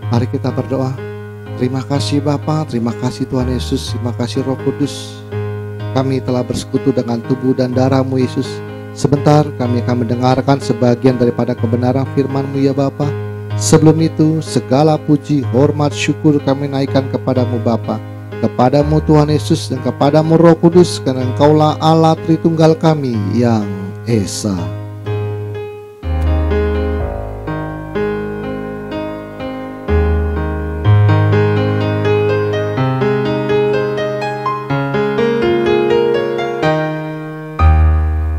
Mari kita berdoa. Terima kasih Bapa, terima kasih Tuhan Yesus, terima kasih Roh Kudus. Kami telah bersekutu dengan tubuh dan darah-Mu Yesus. Sebentar kami akan mendengarkan sebagian daripada kebenaran firman-Mu ya Bapa. Sebelum itu, segala puji, hormat, syukur kami naikkan kepadamu Bapa, kepadamu Tuhan Yesus, dan kepadamu Roh Kudus, karena Engkaulah Allah Tritunggal kami yang Esa.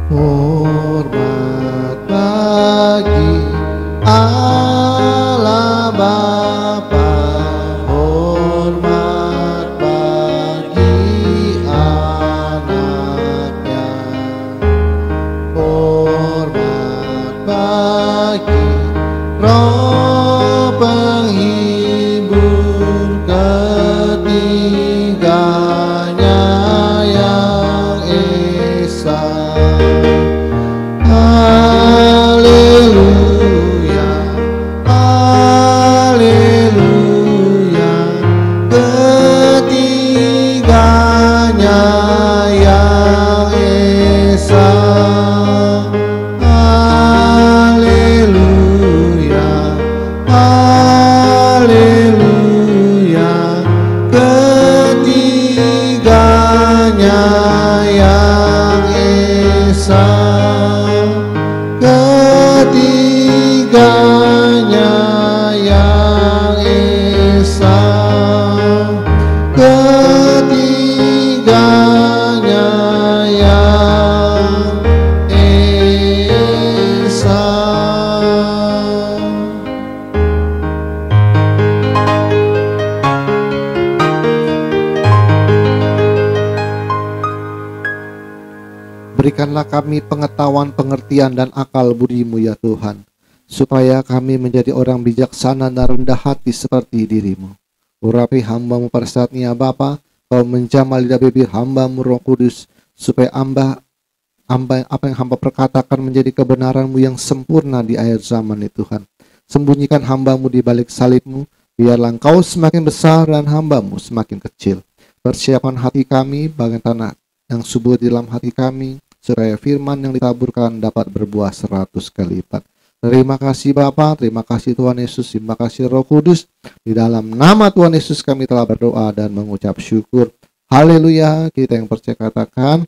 Hormat bagi Allah Bapa, hormat bagi anaknya, hormat bagi Roh penghibur ketiganya yang Esa. Haleluya, haleluya, ketiganya yang Esa. Haleluya, haleluya, ketiganya yang Esa. Ketiganya yang Esa, ketiganya yang Esa. Berikanlah kami pengetahuan, pengertian, dan akal budi-Mu ya Tuhan, supaya kami menjadi orang bijaksana dan rendah hati seperti diri-Mu. Urapi hamba-Mu pada saatnya Bapa, Kau menjamah lidah bibir hamba-Mu Roh Kudus, supaya apa yang hamba perkatakan menjadi kebenaran-Mu yang sempurna di akhir zaman ya Tuhan. Sembunyikan hamba-Mu di balik salib-Mu, biarlah Engkau semakin besar dan hamba-Mu semakin kecil. Persiapan hati kami bagian tanah yang subur di dalam hati kami, supaya firman yang ditaburkan dapat berbuah 100 kali lipat. Terima kasih Bapa, terima kasih Tuhan Yesus, terima kasih Roh Kudus. Di dalam nama Tuhan Yesus kami telah berdoa dan mengucap syukur. Haleluya. Kita yang percaya katakan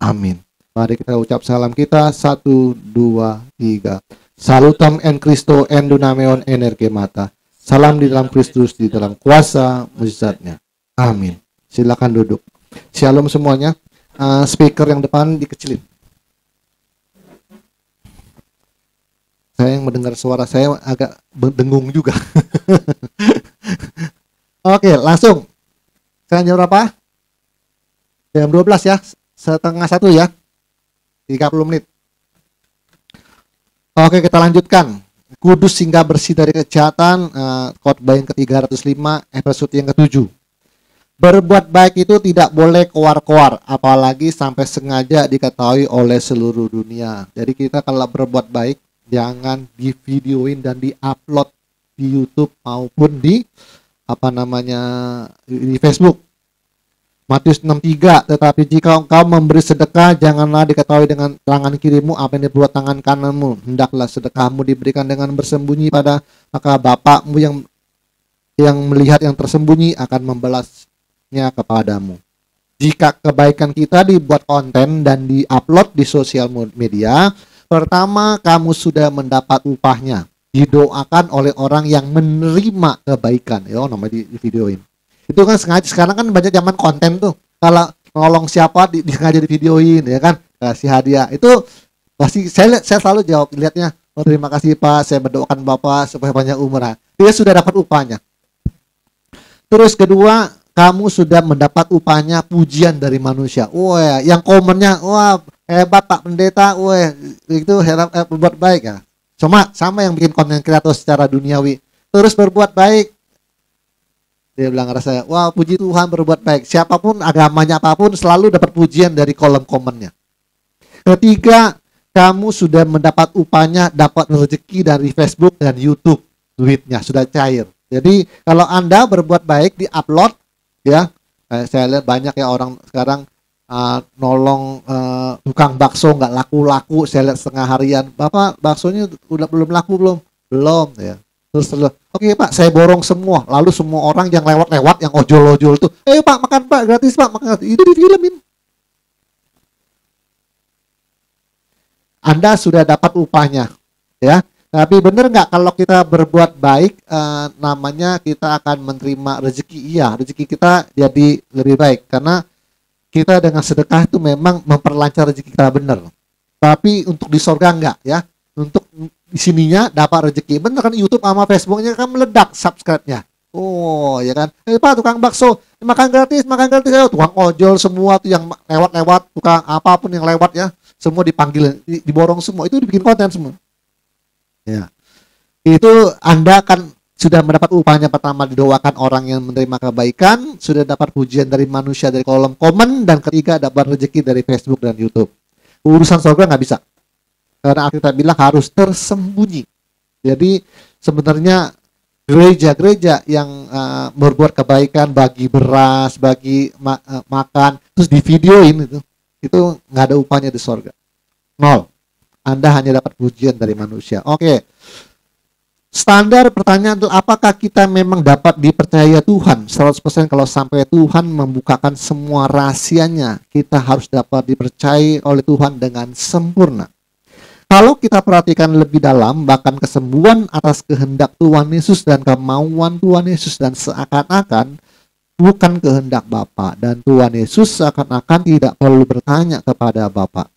amin. Mari kita ucap salam kita. 1, 2, 3. Salutam en Christo en dunameon energemata. Salam di dalam Kristus, di dalam kuasa mujizatnya. Amin. Silakan duduk. Shalom semuanya. Speaker yang depan dikecilin. Saya yang mendengar suara saya agak dengung juga. Oke, langsung. Sekarang jam berapa? Jam 12 ya. 12:30 ya. 30 menit. Oke, kita lanjutkan. Kudus sehingga bersih dari kejahatan, khotbah yang ke-305, episode yang ke-7. Berbuat baik itu tidak boleh koar-koar, apalagi sampai sengaja diketahui oleh seluruh dunia. Jadi kita kalau berbuat baik, jangan di-videoin dan di-upload di YouTube maupun di di Facebook. Matius 6:3, tetapi jika engkau memberi sedekah, janganlah diketahui dengan tangan kirimu apa yang diperbuat tangan kananmu. Hendaklah sedekahmu diberikan dengan bersembunyi maka Bapakmu yang melihat yang tersembunyi akan membalasnya kepadamu. Jika kebaikan kita dibuat konten dan di-upload di sosial media, pertama kamu sudah mendapat upahnya. Didoakan oleh orang yang menerima kebaikan. Namanya di videoin. Itu kan sengaja, sekarang kan banyak zaman konten tuh. Kalau nolong siapa sengaja di videoin ya kan, kasih hadiah. Itu pasti saya selalu jawab, lihatnya, oh terima kasih Pak, saya mendoakan Bapak supaya banyak umur. Dia sudah dapat upahnya. Terus kedua, kamu sudah mendapat upahnya pujian dari manusia. Wah, yang komennya, wah hebat Pak Pendeta, wah itu berbuat baik ya. Sama yang bikin konten kreator secara duniawi. Terus berbuat baik. Dia bilang rasanya, wah puji Tuhan berbuat baik. Siapapun agamanya apapun selalu dapat pujian dari kolom komennya. Ketiga, kamu sudah mendapat upahnya, dapat rezeki dari Facebook dan YouTube. Duitnya sudah cair. Jadi kalau Anda berbuat baik di upload ya, saya lihat banyak ya orang sekarang nolong tukang bakso nggak laku-laku, saya lihat setengah harian, Bapak baksonya udah belum laku belum? Belum ya. Terus oke Pak, saya borong semua. Lalu semua orang yang lewat-lewat, yang ojol-ojol tuh, Pak makan Pak, gratis Pak, makan gratis. Itu difilmin. Anda sudah dapat upahnya, ya. Tapi benar nggak kalau kita berbuat baik, namanya kita akan menerima rezeki? Iya, rezeki kita jadi lebih baik karena kita dengan sedekah itu memang memperlancar rezeki kita, benar. Tapi untuk di sorga enggak ya. Untuk di sininya dapat rezeki. Bener kan, YouTube sama Facebooknya kan meledak subscribe-nya. Oh ya kan. Pak tukang bakso makan gratis. Tukang ojol semua tuh yang lewat-lewat, tukang apapun yang lewat ya, semua dipanggil, diborong semua. Itu dibikin konten semua. Ya. Itu Anda kan sudah mendapat upahnya. Pertama, didoakan orang yang menerima kebaikan, sudah dapat pujian dari manusia dari kolom komen, dan ketiga dapat rezeki dari Facebook dan YouTube. Urusan surga nggak bisa, karena Alkitab bilang harus tersembunyi. Jadi sebenarnya gereja-gereja yang berbuat kebaikan, bagi beras, bagi makan, terus di videoin itu nggak ada upahnya di surga. Nol. Anda hanya dapat pujian dari manusia. Oke. Standar pertanyaan adalah, apakah kita memang dapat dipercaya Tuhan 100%? Kalau sampai Tuhan membukakan semua rahasianya, kita harus dapat dipercaya oleh Tuhan dengan sempurna. Kalau kita perhatikan lebih dalam, bahkan kesembuhan atas kehendak Tuhan Yesus dan kemauan Tuhan Yesus, dan seakan-akan bukan kehendak Bapa, dan Tuhan Yesus seakan-akan tidak perlu bertanya kepada Bapa.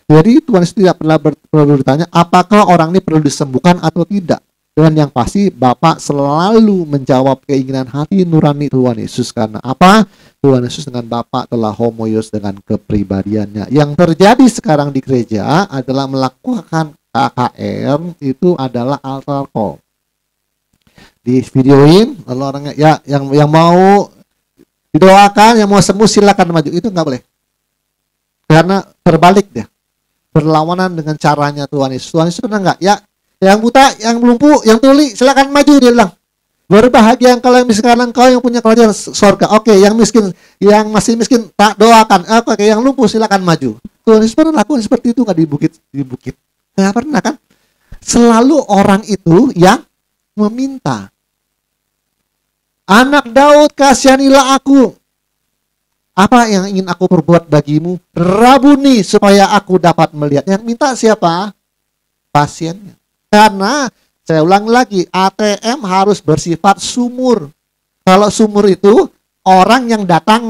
Jadi Tuhan Yesus tidak perlu ditanya apakah orang ini perlu disembuhkan atau tidak. Dan yang pasti Bapa selalu menjawab keinginan hati nurani Tuhan Yesus. Karena apa? Tuhan Yesus dengan Bapa telah homoios dengan kepribadiannya. Yang terjadi sekarang di gereja adalah melakukan KKR, itu adalah altar call. Di videoin, lalu orangnya ya yang mau didoakan, yang mau sembuh silakan maju. Itu nggak boleh. Karena terbalik dia. Berlawanan dengan caranya Tuhan Yesus. Tuhan Yesus pernah nggak? Ya, yang buta, yang lumpuh, yang tuli, silakan maju, dia bilang. Berbahagia engkau yang miskin, engkau yang punya kerajaan sorga. Oke, yang miskin, yang masih miskin, tak doakan. Oke, yang lumpuh silakan maju. Tuhan Yesus pernah lakukan seperti itu nggak di bukit? Nggak pernah kan? Selalu orang itu yang meminta. Anak Daud, kasihanilah aku. Apa yang ingin aku perbuat bagimu? Rabuni, supaya aku dapat melihat. Yang minta siapa? Pasiennya. Karena, saya ulang lagi, ATM harus bersifat sumur. Kalau sumur itu, orang yang datang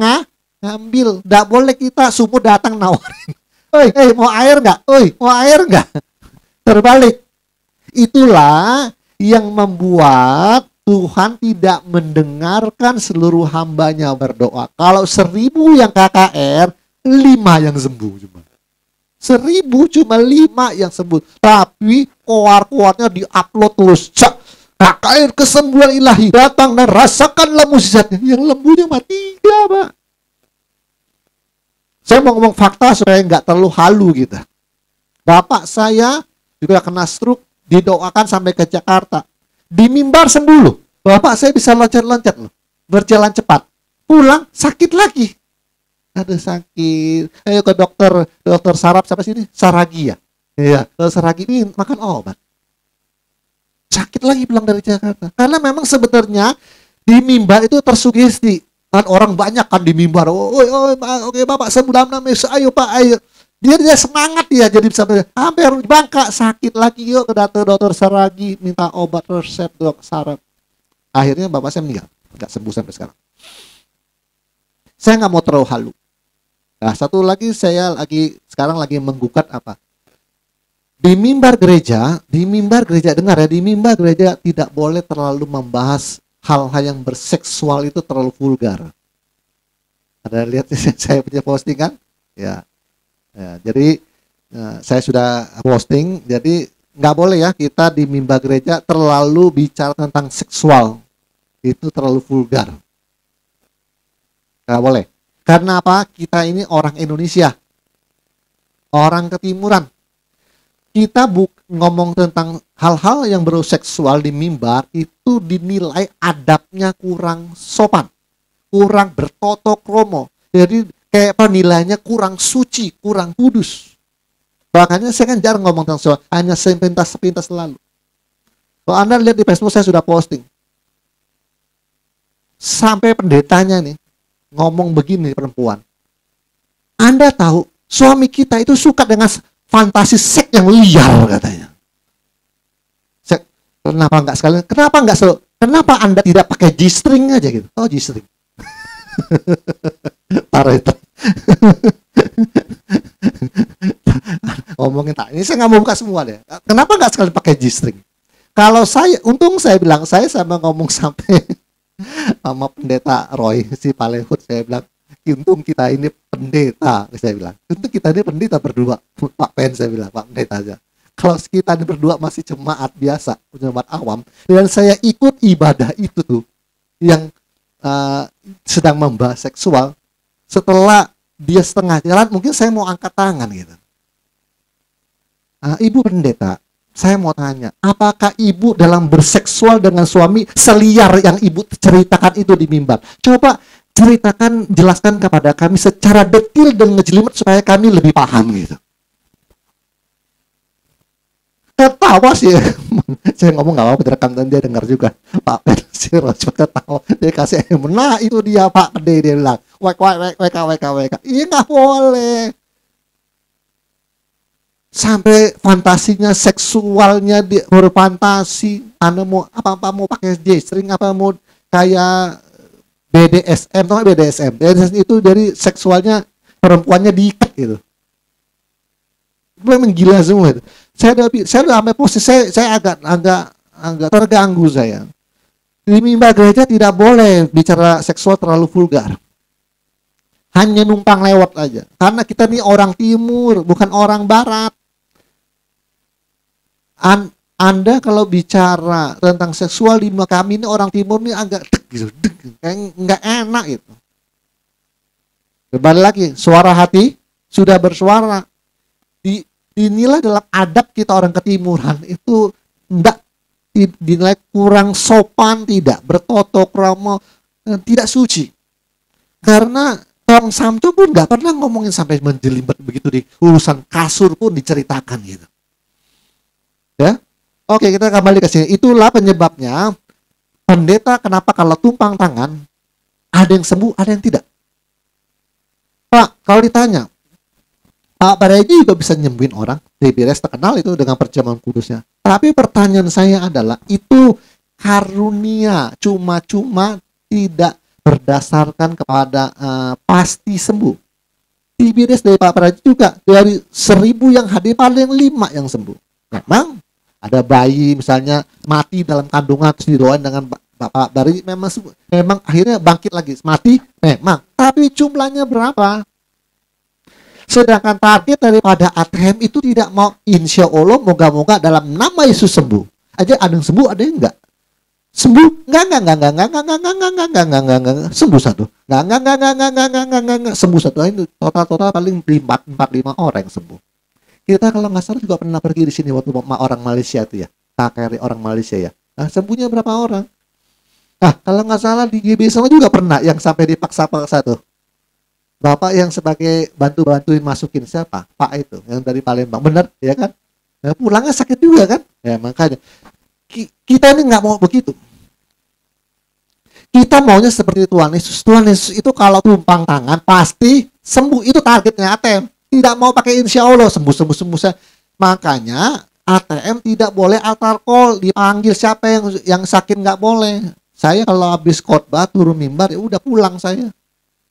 ngambil. Nggak boleh kita sumur datang nawarin. Oi, mau air nggak? Oi, mau air nggak? Terbalik. Itulah yang membuat Tuhan tidak mendengarkan seluruh hambanya berdoa. Kalau 1000 yang KKR, 5 yang sembuh cuma. 1000 cuma 5 yang sembuh. Tapi koar-koarnya diupload terus. KKR kesembuhan ilahi, datang dan rasakanlah mukjizatnya. Yang lembunya mah 3, Pak. Saya mau ngomong fakta supaya nggak terlalu halu gitu. Bapak saya juga kena stroke, didoakan sampai ke Jakarta. Di mimbar sembuh loh. Bapak saya bisa loncat-loncat loh. Berjalan cepat. Pulang sakit lagi. Aduh sakit. Ayo ke dokter saraf siapa sih ini? Saragi ya? Iya, dokter Saragi ini makan obat. Sakit lagi pulang dari Jakarta. Karena memang sebenarnya di mimbar itu tersugesti. Kan orang banyak kan di mimbar. Oke Bapak sembuh dalam nama Yesus. Ayo Pak, ayo. Dia semangat dia jadi bisa hampir bangka, sakit lagi, yuk ke dokter Saragi minta obat resep dok saraf. Akhirnya bapak saya meninggal, nggak sembuh sampai sekarang. Saya nggak mau terlalu halu. Nah, satu lagi saya sekarang lagi menggugat apa? Di mimbar gereja dengar ya, di mimbar gereja tidak boleh terlalu membahas hal-hal yang berseksual, itu terlalu vulgar. Ada lihat saya punya postingan? Ya. Ya, jadi saya sudah posting, jadi nggak boleh ya kita di mimbar gereja terlalu bicara tentang seksual, itu terlalu vulgar, nggak boleh. Karena apa? Kita ini orang Indonesia, orang ketimuran. Kita ngomong tentang hal-hal yang berbau seksual di mimbar itu dinilai adabnya kurang sopan, kurang bertoto kromo. Jadi kayak penilaiannya kurang suci, kurang kudus. Makanya saya kan jarang ngomong tentang seksual, hanya sepintas-sepintas selalu. Kalau Anda lihat di Facebook saya sudah posting. Sampai pendetanya nih ngomong begini perempuan. Anda tahu suami kita itu suka dengan fantasi seks yang liar katanya. Kenapa enggak sekalian? Kenapa Anda tidak pakai G-string aja gitu? Oh, G-string. Parah itu. Ngomongin tak. Ini saya nggak mau buka semua deh. Kenapa nggak sekali pakai G-string? Kalau untung saya bilang, saya sama ngomong sampai sama pendeta Roy, si Palehut, saya bilang, untung kita ini pendeta, saya bilang. Untung kita ini pendeta berdua. Pak Pen, saya bilang, Pak Pendeta aja. Kalau kita ini berdua masih jemaat biasa, jemaat awam, dan saya ikut ibadah itu tuh, yang sedang membahas seksual, setelah dia setengah jalan, mungkin saya mau angkat tangan gitu. Ibu pendeta, saya mau tanya, apakah ibu dalam berseksual dengan suami seliar yang ibu ceritakan itu di mimbar? Coba ceritakan, jelaskan kepada kami secara detail dan ngejelimet supaya kami lebih paham gitu. Ketawa sih, saya ngomong nggak apa-apa, direkam dan dia dengar juga. Pak Pen si Rosbud ketawa, dia kasih nah itu dia Pak Pede, dia bilang, wek, iya nggak boleh. Sampai fantasinya seksualnya berfantasi, Anda mau apa mau pakai G-string, apa mau kayak BDSM, atau BDSM itu dari seksualnya perempuannya diikat gitu. Memang gila semua itu. Saya udah sampai posisi saya agak terganggu saya. Di mimbar gereja tidak boleh bicara seksual terlalu vulgar. Hanya numpang lewat aja. Karena kita nih orang timur, bukan orang barat. Anda kalau bicara tentang seksual di kami ini orang timur nih agak gitu, kayak nggak enak gitu. Kembali lagi, suara hati sudah bersuara. Dinilai dalam adab kita orang ketimuran itu enggak dinilai kurang sopan, tidak bertoto kromo, tidak suci. Karena Tong Samtu pun nggak pernah ngomongin sampai menjelimet begitu, di urusan kasur pun diceritakan gitu. Ya, oke, kita kembali ke sini. Itulah penyebabnya pendeta kenapa kalau tumpang tangan ada yang sembuh, ada yang tidak. Pak, kalau ditanya, Pak Bareji juga bisa nyembuhin orang. DBRS terkenal itu dengan perjamuan kudusnya. Tapi pertanyaan saya adalah, itu karunia cuma-cuma, tidak berdasarkan kepada pasti sembuh. DBRS dari Pak Bareji juga, dari 1000 yang hadir paling 5 yang sembuh. Memang ada bayi misalnya mati dalam kandungan terus didoain dengan Bapak Bareji, memang akhirnya bangkit lagi, mati memang. Tapi jumlahnya berapa? Sedangkan target daripada ATM itu tidak mau, insya Allah moga-moga dalam nama Yesus sembuh. Aja ada yang sembuh, ada yang enggak. Sembuh? Enggak. Sembuh satu. Enggak. Sembuh satu. Ini total paling 4-5 orang yang sembuh. Kita kalau nggak salah juga pernah pergi di sini waktu orang Malaysia itu ya. KKRI orang Malaysia ya. Nah, sembuhnya berapa orang? Kalau nggak salah di GB sama juga pernah yang sampai dipaksa-paksa tuh. Bapak yang sebagai bantuin masukin siapa? Pak itu yang dari Palembang, benar ya kan? Nah, pulangnya sakit juga kan? Ya makanya kita ini nggak mau begitu. Kita maunya seperti Tuhan Yesus. Tuhan Yesus itu kalau tumpang tangan pasti sembuh, itu targetnya ATM. Tidak mau pakai insya Allah sembuh. Makanya ATM tidak boleh altar call, dipanggil siapa yang sakit nggak boleh. Saya kalau habis khotbah turun mimbar ya udah pulang saya.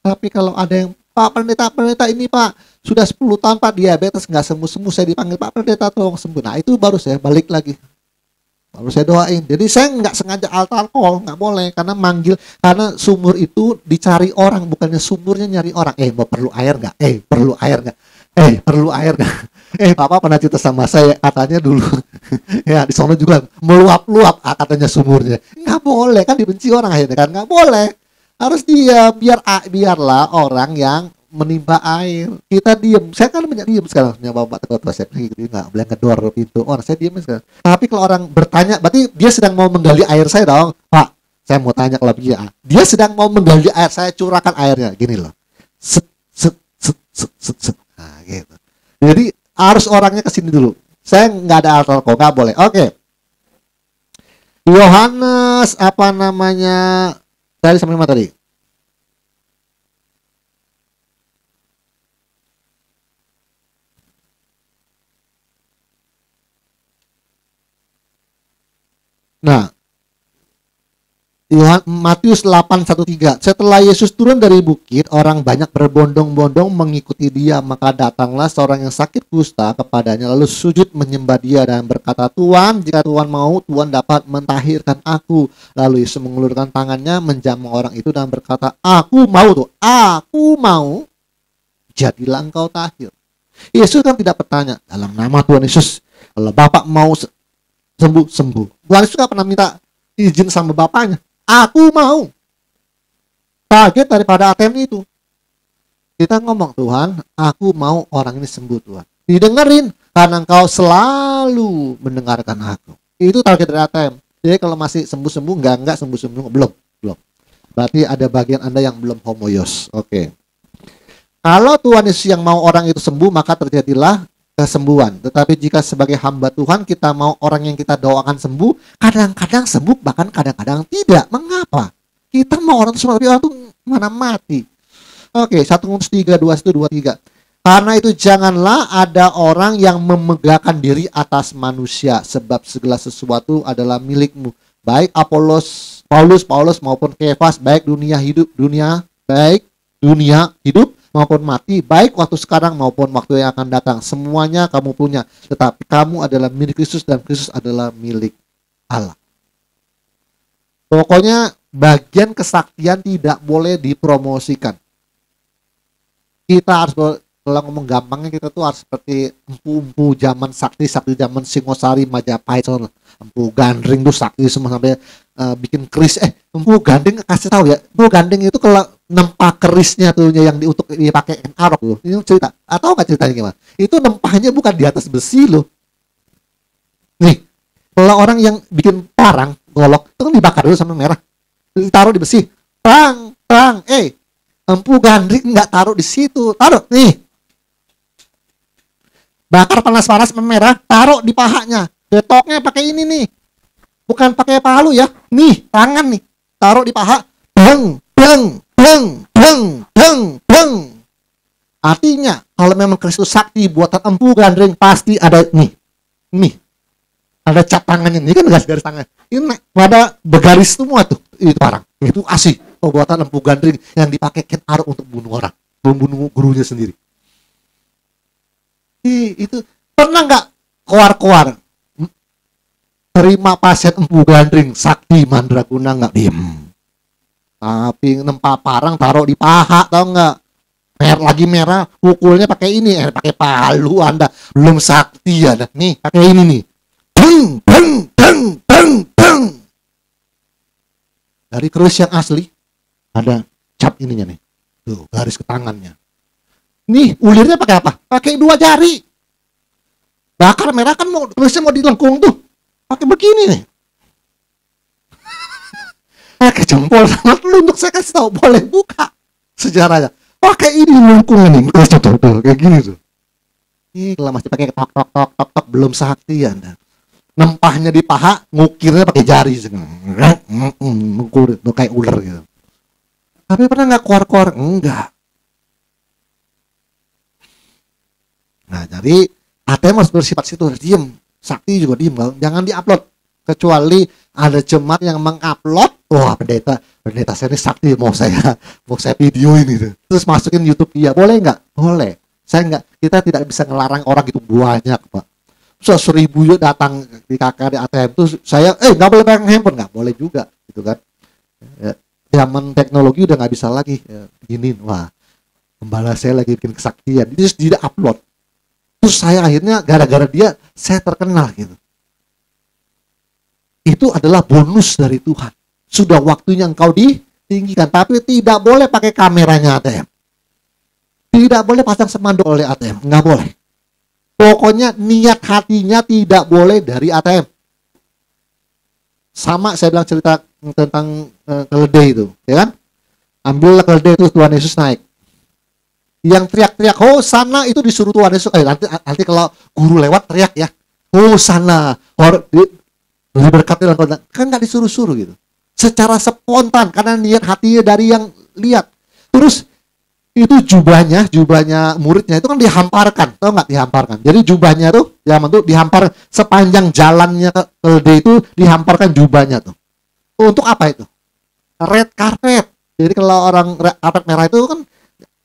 Tapi kalau ada yang, Pak pendeta ini Pak, sudah 10 tahun Pak diabetes nggak sembuh-sembuh, saya dipanggil Pak pendeta tolong sembuh. Nah itu baru saya balik lagi. Baru saya doain. Jadi saya nggak sengaja altar call, nggak boleh. Karena sumur itu dicari orang, bukannya sumurnya nyari orang. Mau perlu air nggak? Perlu air nggak? Perlu air nggak? Papa pernah cerita sama saya, katanya dulu. Ya di sana juga meluap-luap katanya sumurnya. Nggak boleh, kan dibenci orang akhirnya kan, nggak boleh. Harus dia biarlah orang yang menimba air. Kita diem. Saya kan banyak diem sekarang. Punya bapak tua saya gitu, nggak boleh ngedor pintu. Oh, saya diem sekarang. Tapi kalau orang bertanya, berarti dia sedang mau menggali air saya dong. Pak, saya mau tanya kalau dia sedang mau menggali air, saya curahkan airnya. Gini loh. Set, set, set, set, set, set. Nah, gitu. Jadi harus orangnya kesini dulu. Saya nggak ada altar kok, nggak boleh. Oke. Yohanes apa namanya? Tadi sampai mana tadi? Nah, Matius 8:13. Setelah Yesus turun dari bukit, orang banyak berbondong-bondong mengikuti dia. Maka datanglah seorang yang sakit kusta kepadanya, lalu sujud menyembah dia dan berkata, Tuhan, jika Tuhan mau, Tuhan dapat mentahirkan aku. Lalu Yesus mengulurkan tangannya, menjamah orang itu dan berkata, aku mau, jadilah engkau tahir. Yesus kan tidak bertanya, dalam nama Tuhan Yesus, kalau Bapak mau sembuh. Tuhan Yesus gak pernah minta izin sama Bapaknya. Aku mau. Target daripada ATM itu. Kita ngomong, Tuhan, aku mau orang ini sembuh, Tuhan. Didengerin, karena engkau selalu mendengarkan aku. Itu target dari ATM. Jadi kalau masih sembuh-sembuh, enggak sembuh-sembuh, belum. Berarti ada bagian Anda yang belum homoios. Oke. Kalau Tuhan Yesus yang mau orang itu sembuh, maka terjadilah kesembuhan. Tetapi jika sebagai hamba Tuhan kita mau orang yang kita doakan sembuh, kadang-kadang sembuh, bahkan kadang-kadang tidak. Mengapa? Kita mau orang itu sembuh, tapi orang itu mana mati. Oke, 1 Korintus 3, 21-23. Karena itu janganlah ada orang yang memegahkan diri atas manusia, sebab segala sesuatu adalah milikmu. Baik Paulus maupun Kefas, baik dunia hidup maupun mati, baik waktu sekarang maupun waktu yang akan datang, semuanya kamu punya, tetapi kamu adalah milik Kristus dan Kristus adalah milik Allah. Pokoknya bagian kesaktian tidak boleh dipromosikan. Kita harus, kalau ngomong gampangnya, kita tuh harus seperti empu-empu zaman sakti zaman Singosari, Majapahit, empu gandring tuh sakti semua sampai bikin keris. Empu gandeng kasih tahu ya, empu gandeng itu kalau nempah kerisnya tuh yang untuk dipakai arok loh. Ini cerita. Atau nggak ceritanya gimana? Itu nempahnya bukan di atas besi loh. Nih, kalau orang yang bikin parang, golok, itu kan dibakar dulu sama merah. Ditaruh di besi. Empu gandring nggak taruh di situ. Taruh, nih. Bakar panas-panas merah, taruh di pahanya. Getoknya pakai ini nih. Bukan pakai palu ya. Nih, tangan nih. Taruh di paha. Beng. Artinya, kalau memang Kristus sakti buatan empu gandring, pasti ada nih. Ada cat tangannya. Ini kan garis tangan. Ini ada bergaris semua tuh. Itu parang. Itu asli buatan empu gandring yang dipakai Ken Arok untuk bunuh orang. Membunuh gurunya sendiri. Itu pernah nggak keluar terima pasien empu gandring sakti mandraguna, nggak diem, tapi nempa parang taruh di paha, tau nggak, merah, pukulnya pakai ini, pakai palu. Anda belum sakti ya, nih pakai ini nih, beng. Dari keris yang asli ada cap ininya nih, tuh garis ke tangannya. Nih, ulirnya pakai apa? Pakai 2 jari. Bakar merah kan tulisnya mau dilengkung tuh. Pakai begini nih. Pakai jempol sama telunjuk, saya kasih tahu, boleh buka sejarahnya. Pakai ini lengkung ini, tuh, kayak gini tuh. Kalau masih pakai tok, belum sakti Anda. Nempahnya di paha, ngukirnya pakai jari. Ngukur kayak ular gitu. Tapi pernah nggak keluar? Enggak. Nah, jadi ATM harus bersifat situ, diem. Sakti juga diem, jangan diupload. Kecuali ada jemaat yang mengupload, wah pendeta saya ini sakti, mau saya video ini tuh. Terus masukin YouTube dia, boleh nggak? Boleh. Kita tidak bisa ngelarang orang itu banyak, Pak. 1000 yuk datang di KKR di ATM tuh, saya nggak boleh pegang handphone, nggak boleh juga, gitu kan? Ya, zaman teknologi udah nggak bisa lagi beginin, wah gembala saya lagi bikin kesaktian, itu tidak upload. Terus saya akhirnya gara-gara dia saya terkenal gitu. Itu adalah bonus dari Tuhan. Sudah waktunya engkau ditinggikan, tapi tidak boleh pakai kameranya ATM. Tidak boleh pasang spanduk oleh ATM, nggak boleh. Pokoknya niat hatinya tidak boleh dari ATM. Sama saya bilang cerita tentang keledai itu, ya kan? Ambillah keledai itu, Tuhan Yesus naik. Yang teriak-teriak Hosana itu disuruh Tuhan Yesus. Nanti kalau guru lewat teriak ya, Hosana, diberkati dalam Tuhan. Kan nggak disuruh-suruh gitu. Secara spontan karena niat hatinya dari yang lihat. Terus itu jubahnya muridnya itu kan dihamparkan, tahu nggak dihamparkan? Jadi jubahnya tuh zaman tuh dihampar sepanjang jalannya ke keledai itu dihamparkan jubahnya tuh. Untuk apa itu? Red carpet. Jadi kalau orang karpet merah itu kan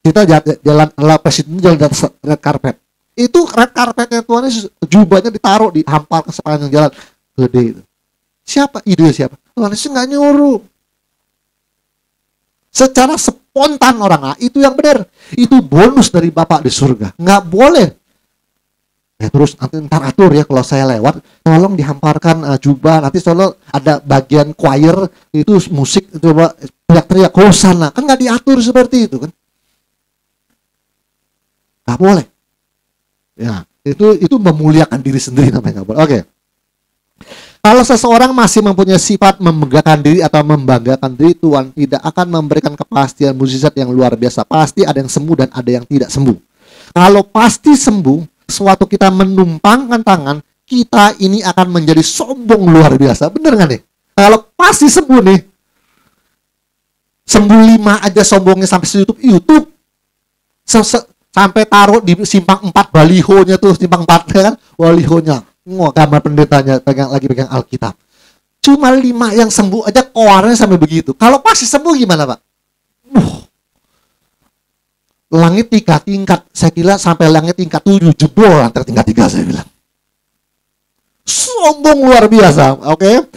kita jalan lapis itu jalan red carpet. Itu red carpetnya Tuhan Yesus, jubahnya ditaruh dihampar ke sepanjang jalan keledai itu. Siapa? Ide siapa? Tuhan Yesus nggak nyuruh. Secara spontan orang, itu yang benar. Itu bonus dari Bapak di surga. Nggak boleh. Terus nanti ntar atur ya kalau saya lewat, tolong dihamparkan jubah. Nanti soalnya ada bagian choir, itu musik, coba teriak-teriak Hosana. Kan nggak diatur seperti itu kan. Nggak boleh. Ya, itu memuliakan diri sendiri namanya. Nggak boleh. Oke. Kalau seseorang masih mempunyai sifat membanggakan diri atau membanggakan diri, Tuhan tidak akan memberikan kepastian mukjizat yang luar biasa. Pasti ada yang sembuh dan ada yang tidak sembuh. Kalau pasti sembuh, suatu kita menumpangkan tangan, kita ini akan menjadi sombong luar biasa. Bener nggak nih? Kalau pasti sembuh nih, sembuh 5 aja sombongnya sampai YouTube. Sampai taruh di simpang 4 balihonya tuh, simpang 4 kan, balihonya. Gambar pendetanya pegang Alkitab. Cuma 5 yang sembuh aja koarnya sampai begitu. Kalau pasti sembuh gimana Pak? Langit 3 tingkat. Saya kira sampai langit tingkat 7 jebol lantai tingkat 3 saya bilang. Sombong luar biasa. Oke.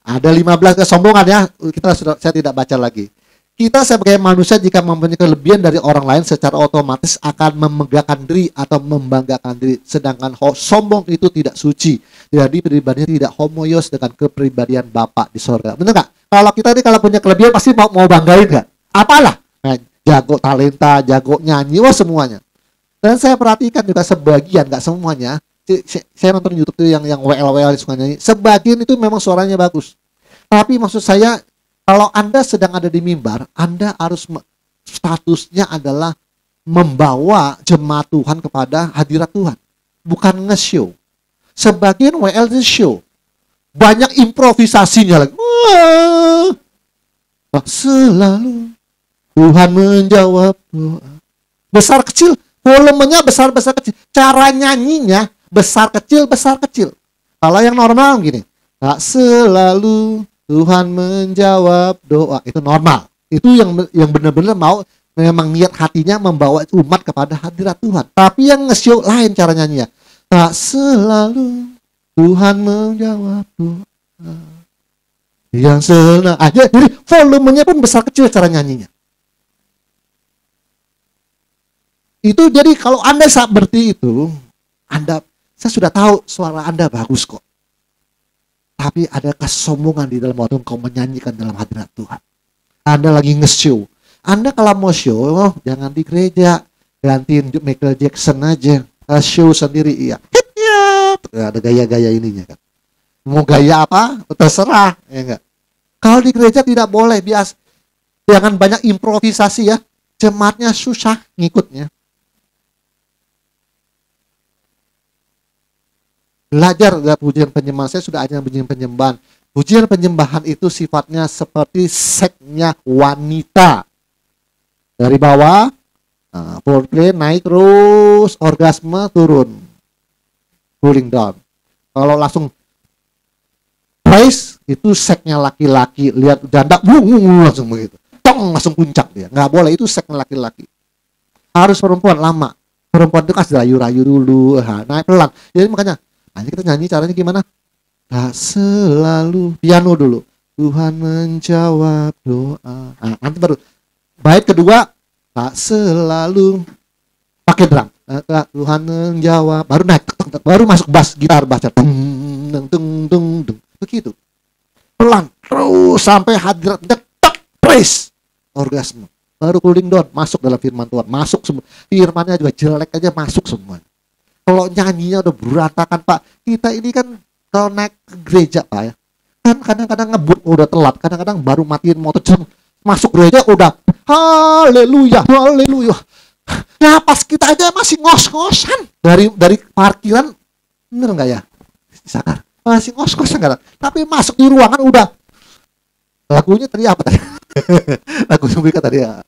Ada 15 kesombongan ya. Saya tidak baca lagi. Kita sebagai manusia jika mempunyai kelebihan dari orang lain secara otomatis akan memegahkan diri atau membanggakan diri. Sedangkan sombong itu tidak suci. Jadi pribadinya tidak homoios dengan kepribadian Bapa di sorga. Benar nggak? Kalau kita ini kalau punya kelebihan pasti mau banggain nggak? Apalah? Jago talenta, jago nyanyi, semuanya. Dan saya perhatikan juga sebagian, nggak semuanya. Saya nonton YouTube tuh yang WL suka nyanyi. Sebagian itu memang suaranya bagus. Tapi maksud saya, kalau Anda sedang ada di mimbar, Anda harus statusnya adalah membawa jemaat Tuhan kepada hadirat Tuhan. Bukan nge-show. Sebagian WL itu show. Banyak improvisasinya lagi. Selalu Tuhan menjawab doa. Besar kecil, volumenya besar kecil. Cara nyanyinya besar kecil. Kalau yang normal gini. Tak selalu Tuhan menjawab doa, itu normal. Itu yang benar-benar mau memang niat hatinya membawa umat kepada hadirat Tuhan. Tapi yang nge-show lain cara nyanyinya. Tak selalu Tuhan menjawab doa. Yang senang aja. Jadi volumenya pun besar kecil cara nyanyinya. Itu jadi kalau Anda seperti itu, saya sudah tahu suara Anda bagus kok. Tapi ada kesombongan di dalam waktu engkau menyanyikan dalam hadirat Tuhan. Anda lagi nge-show. Anda kalau mau show, jangan di gereja. Gantiin Michael Jackson aja. Show sendiri, iya. Ada gaya-gaya ininya kan. Mau gaya apa? Terserah. Ya enggak? Kalau di gereja tidak boleh. Jangan banyak improvisasi ya. Jemaatnya susah ngikutnya. Belajar dari pujian penyembahan. Saya sudah ajar pujian penyembahan. Pujian penyembahan itu sifatnya seperti seksnya wanita. Dari bawah, foreplay naik terus, orgasme turun. Cooling down. Kalau langsung praise, itu seksnya laki-laki. Lihat janda, langsung begitu. Langsung puncak dia. Nggak boleh, itu seksnya laki-laki. Harus perempuan lama. Perempuan itu kasih rayu-rayu dulu, naik pelan. Jadi makanya, nanti kita nyanyi caranya gimana? Tak selalu piano dulu. Tuhan menjawab doa. Nanti baru bait kedua tak selalu pakai drum. Tuhan menjawab. Baru naik, baru masuk bass gitar baca. Begitu. Pelan terus sampai hadirat praise orgasme. baru cooling down, masuk dalam firman Tuhan, masuk semua. Firmannya juga jelek aja masuk semua. Kalau nyanyinya udah berantakan, Pak. Kita ini kan kalau naik ke gereja, Pak ya, kan kadang-kadang ngebut udah telat, kadang-kadang baru matiin motor, masuk gereja udah haleluya, haleluya. Nah pas kita aja masih ngos-ngosan dari parkiran, bener nggak ya? Sakar, masih ngos-ngosan nggak? Tapi masuk di ruangan udah lagunya tadi apa tadi? Lagu mereka tadi ya.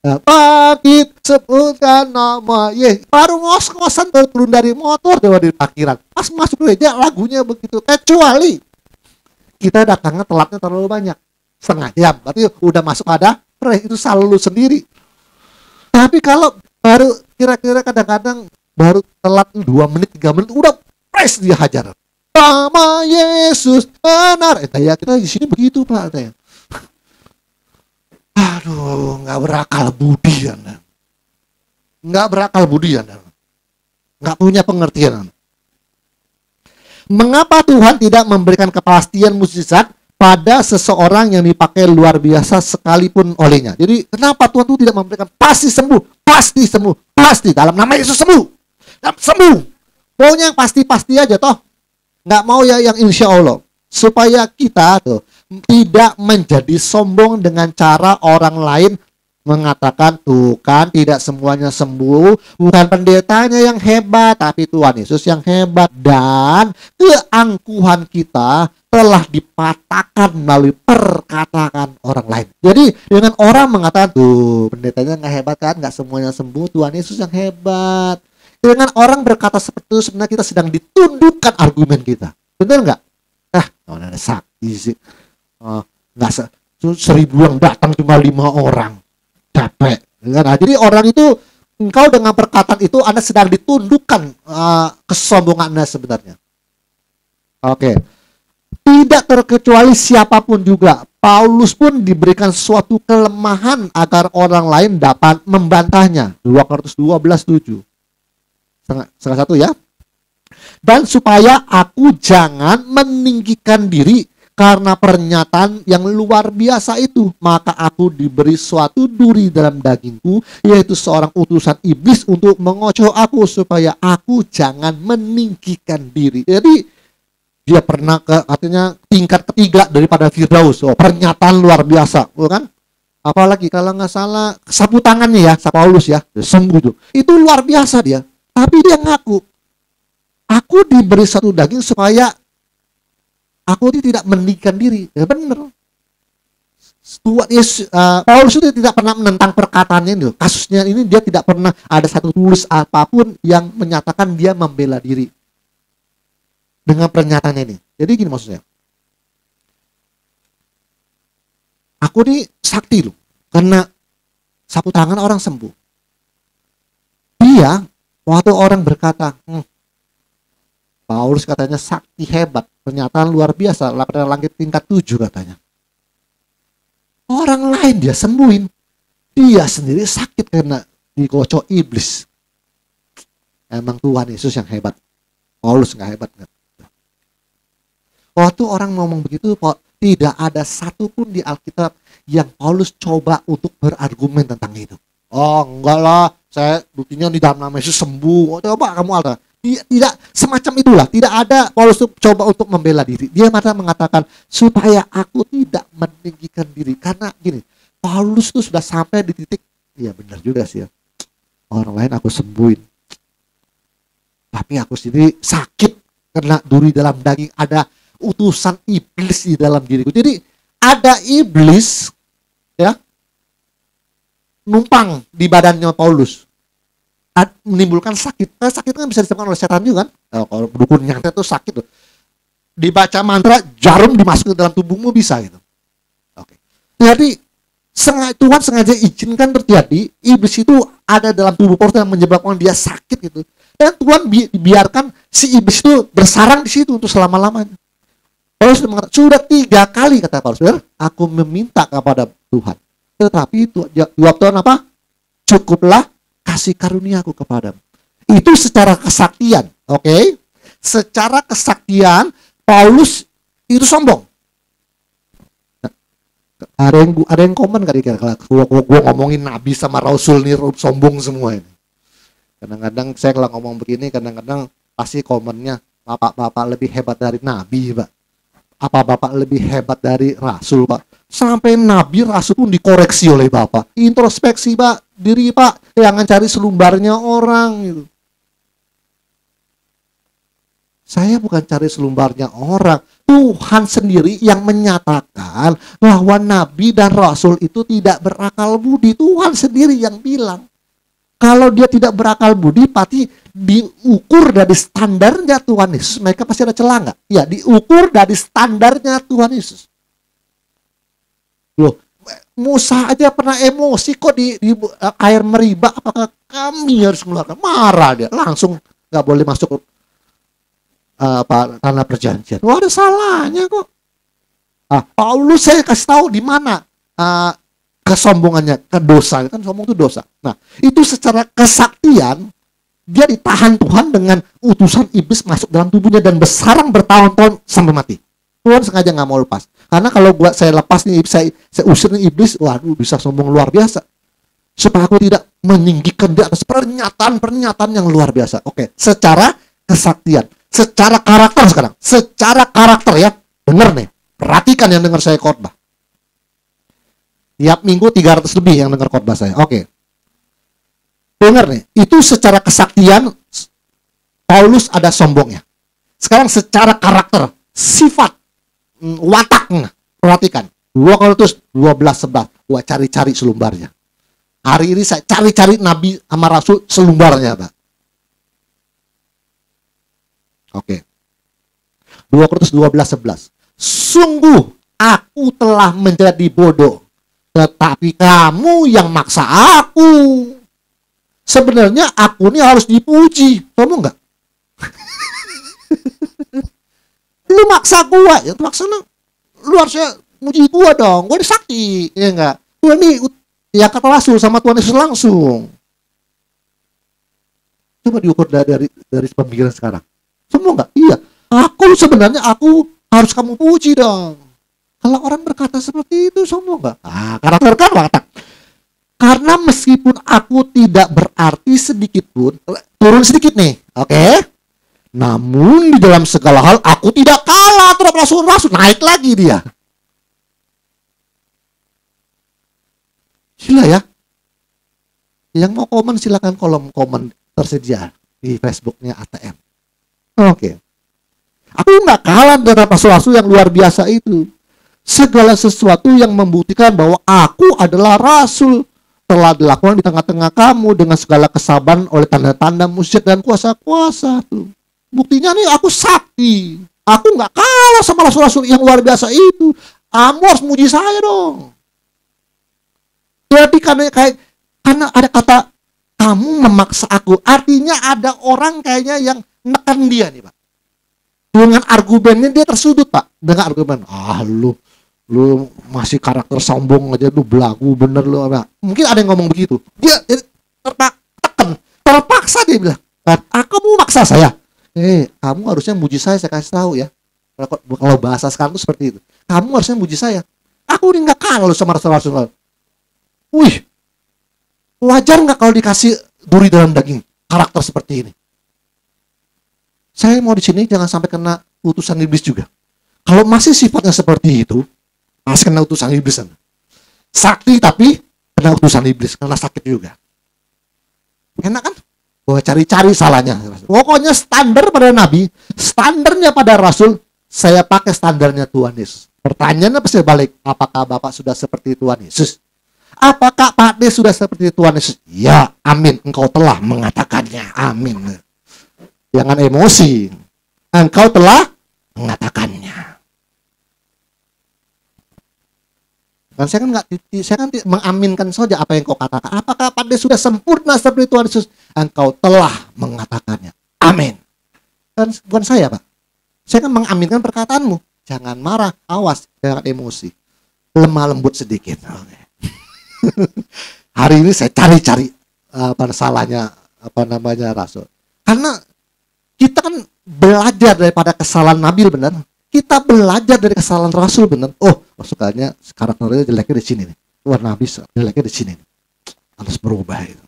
Bangkit sebutkan nama baru ngos-ngosan turun dari motor dari parkiran. Pas masuk gereja lagunya begitu. Kecuali kita datangnya telatnya terlalu banyak, setengah jam, berarti udah masuk ada itu selalu sendiri. Tapi kalau baru kira-kira kadang-kadang baru telat 2 menit 3 menit udah press dia hajar. Nama Yesus benar. Ya kita di sini begitu, Pak. Aduh, nggak berakal budi Anda. Nggak berakal budi Anda. Nggak punya pengertian. Mengapa Tuhan tidak memberikan kepastian mukjizat pada seseorang yang dipakai luar biasa sekalipun olehnya? Jadi kenapa Tuhan itu tidak memberikan pasti sembuh, pasti sembuh, pasti dalam nama Yesus sembuh, sembuh. Pokoknya yang pasti-pasti aja toh. Nggak mau ya yang insya Allah. Supaya kita tuh tidak menjadi sombong dengan cara orang lain mengatakan tuh kan tidak semuanya sembuh, bukan pendetanya yang hebat, tapi Tuhan Yesus yang hebat. Dan keangkuhan kita telah dipatahkan melalui perkataan orang lain. Jadi dengan orang mengatakan tuh pendetanya nggak hebat kan, nggak semuanya sembuh, Tuhan Yesus yang hebat. Dengan orang berkata seperti itu sebenarnya kita sedang ditundukkan argumen kita. Benar nggak? Ada sakti sih. Nggak 1000 yang datang cuma 5 orang. Capek. Nah, jadi orang itu, engkau dengan perkataan itu Anda sedang ditundukkan kesombongan Anda sebenarnya. Oke. Tidak terkecuali siapapun juga. Paulus pun diberikan suatu kelemahan agar orang lain dapat membantahnya. 2 Korintus 12:7. Salah satu ya. Dan supaya aku jangan meninggikan diri karena pernyataan yang luar biasa itu, maka aku diberi suatu duri dalam dagingku, yaitu seorang utusan iblis untuk mengocoh aku supaya aku jangan meninggikan diri. Jadi dia pernah artinya tingkat ketiga daripada Firdaus. Pernyataan luar biasa, kan? Apalagi kalau nggak salah sapu tangannya ya, Paulus ya, sembuh tuh. Itu luar biasa dia. Tapi dia ngaku, aku diberi satu daging supaya aku tidak meninggikan diri. Ya benar. Paulus itu tidak pernah menentang perkataannya ini. Kasusnya ini dia tidak pernah ada satu tulis apapun yang menyatakan dia membela diri dengan pernyataannya ini. Jadi gini maksudnya. Aku ini sakti loh, karena sapu tangan orang sembuh. Dia waktu orang berkata, Paulus katanya sakti hebat, pernyataan luar biasa, pada langit tingkat 7 katanya. Orang lain dia sembuhin, dia sendiri sakit karena dikocok iblis. Emang Tuhan Yesus yang hebat, Paulus nggak hebat nggak? Waktu orang ngomong begitu, tidak ada satupun di Alkitab yang Paulus coba untuk berargumen tentang itu. Oh enggak lah, saya buktinya di dalam nama Yesus sembuh. Coba kamu alta. Tidak semacam itulah. Tidak ada Paulus coba untuk membela diri. Dia malah mengatakan supaya aku tidak meninggikan diri. Karena gini, Paulus itu sudah sampai di titik, ya benar juga sih ya. Orang lain aku sembuhin, tapi aku sendiri sakit karena duri dalam daging, ada utusan iblis di dalam diriku. Jadi ada iblis ya numpang di badannya Paulus, menimbulkan sakit. Sakit kan bisa disebabkan oleh setan juga kan. Kalau dukun nyantet itu sakit loh. Dibaca mantra, jarum dimasukin dalam tubuhmu bisa gitu. Oke. Jadi Tuhan sengaja izinkan terjadi, iblis itu ada dalam tubuh Paulus yang menyebabkan dia sakit gitu. Dan Tuhan biarkan si iblis itu bersarang di situ untuk selama-lamanya. Paulus mengatakan, sudah 3 kali kata Paulus, aku meminta kepada Tuhan. Tetapi itu jawab Tuhan apa? Cukuplah kasih karuniaku kepadamu. Itu secara kesaktian, oke? Secara kesaktian Paulus itu sombong. Ada yang komen kali kalau gua ngomongin nabi sama rasul nih sombong semua ini. Kadang-kadang saya kalau ngomong begini, kadang-kadang pasti komennya, bapak-bapak lebih hebat dari nabi, Pak. Apa bapak lebih hebat dari rasul, Pak? Sampai nabi rasul pun dikoreksi oleh bapak. Introspeksi, Pak, diri, Pak. Jangan cari selumbarnya orang gitu. Saya bukan cari selumbarnya orang. Tuhan sendiri yang menyatakan bahwa nabi dan rasul itu tidak berakal budi. Tuhan sendiri yang bilang. Kalau dia tidak berakal budi, pasti diukur dari standarnya Tuhan Yesus. Mereka pasti ada celah nggak? Ya, diukur dari standarnya Tuhan Yesus. Loh, Musa aja pernah emosi kok di air meriba. Apakah kami harus mengeluarkan? Marah dia, langsung nggak boleh masuk tanah perjanjian. Wah, ada salahnya kok. Paulus saya kasih tahu di mana kesombongannya, kedosanya, kan sombong itu dosa. Nah, itu secara kesaktian dia ditahan Tuhan dengan utusan iblis masuk dalam tubuhnya dan bersarang bertahun-tahun sampai mati. Tuhan sengaja nggak mau lepas. Karena kalau saya lepas nih, saya usir nih iblis, waduh bisa sombong luar biasa. Supaya aku tidak meninggikan dia atas pernyataan-pernyataan yang luar biasa. Oke, secara kesaktian, secara karakter sekarang, secara karakter ya, bener nih. Perhatikan yang dengar saya khotbah. Tiap minggu 300 lebih yang dengar khotbah saya. Oke. Dengar nih, itu secara kesaktian Paulus ada sombongnya. Sekarang secara karakter, sifat, wataknya, perhatikan. 2 Korintus 12:11. Gua cari-cari selumbarnya. Hari ini saya cari-cari nabi sama rasul selumbarnya, Pak. Oke. 2 Korintus 12:11. Sungguh aku telah menjadi bodoh, tetapi kamu yang maksa aku. Sebenarnya aku ini harus dipuji. Kamu enggak? Lu maksa gua, ya maksudnya lu harusnya muji gua dong. Gua sakti, ya enggak? Gua nih ya kata rasul sama Tuhan Yesus langsung. Coba diukur dari pemikiran sekarang. Semua enggak? Iya. Sebenarnya aku harus kamu puji dong. Kalau orang berkata seperti itu, sombong enggak? Karakter kan watak. Karena meskipun aku tidak berarti sedikit pun, turun sedikit nih, oke? Namun di dalam segala hal aku tidak kalah terhadap rasul-rasul. Naik lagi dia. Gila ya. Yang mau komen silakan, kolom komen tersedia di Facebooknya ATM. Oke. Aku nggak kalah terhadap rasul-rasul yang luar biasa itu. Segala sesuatu yang membuktikan bahwa aku adalah rasul telah dilakukan di tengah-tengah kamu dengan segala kesabaran oleh tanda-tanda mujizat dan kuasa-kuasa tuh. Buktinya nih aku sakti. Aku nggak kalah sama rasul-rasul yang luar biasa itu. Kamu harus muji saya dong. Jadi karena ada kata kamu memaksa aku, artinya ada orang kayaknya yang neken dia nih, Pak. Dengan argumennya dia tersudut, Pak. Dengan argumen, lu masih karakter sombong aja, lu belagu bener lu. Mungkin ada yang ngomong begitu. Dia terpaksa dia bilang, kamu maksa saya. Kamu harusnya muji saya kasih tahu ya. Kalau bahasa sekarang tuh seperti itu. Kamu harusnya muji saya. Aku ini nggak kalah sama rasul-rasul. Wih, wajar nggak kalau dikasih duri dalam daging karakter seperti ini? Saya mau di sini jangan sampai kena utusan iblis juga. Kalau masih sifatnya seperti itu, masih kena utusan iblis. Sakti tapi kena utusan iblis, kena sakit juga. Enak kan? Gua cari-cari salahnya. Pokoknya standar pada nabi, standarnya pada rasul, saya pakai standarnya Tuhan Yesus. Pertanyaannya pasti balik, apakah Bapak sudah seperti Tuhan Yesus? Apakah Pak D sudah seperti Tuhan Yesus? Ya, amin. Engkau telah mengatakannya. Amin. Jangan emosi. Engkau telah mengatakannya. Dan saya kan mengaminkan saja apa yang kau katakan. Apakah Pak D sudah sempurna seperti Tuhan Yesus? Engkau telah mengatakannya. Amin. Dan bukan saya, Pak. Saya kan mengaminkan perkataanmu. Jangan marah, awas, jangan emosi. Lemah lembut sedikit. Okay. Hari ini saya cari-cari salahnya rasul. Karena kita kan belajar daripada kesalahan Nabil, benar. Kita belajar dari kesalahan Rasul, benar. Oh, masukannya karakternya jeleknya di sini nih. Warna habis jeleknya di sini nih. Harus berubah itu.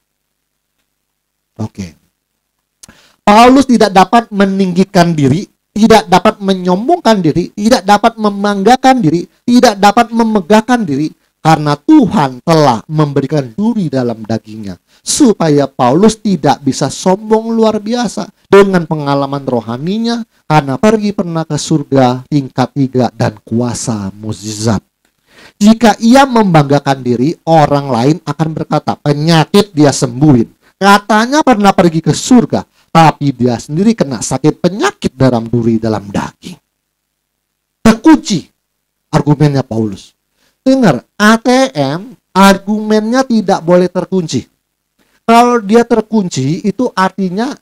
Oke. Paulus tidak dapat meninggikan diri, tidak dapat menyombongkan diri, tidak dapat membanggakan diri, tidak dapat memegahkan diri, karena Tuhan telah memberikan duri dalam dagingnya, supaya Paulus tidak bisa sombong luar biasa dengan pengalaman rohaninya, karena pergi pernah ke surga tingkat 3 dan kuasa mukjizat. Jika ia membanggakan diri, orang lain akan berkata, penyakit dia sembuhin. Katanya pernah pergi ke surga, tapi dia sendiri kena sakit penyakit duri dalam daging. Terkunci argumennya Paulus. Dengar, ATM argumennya tidak boleh terkunci. Kalau dia terkunci, itu artinya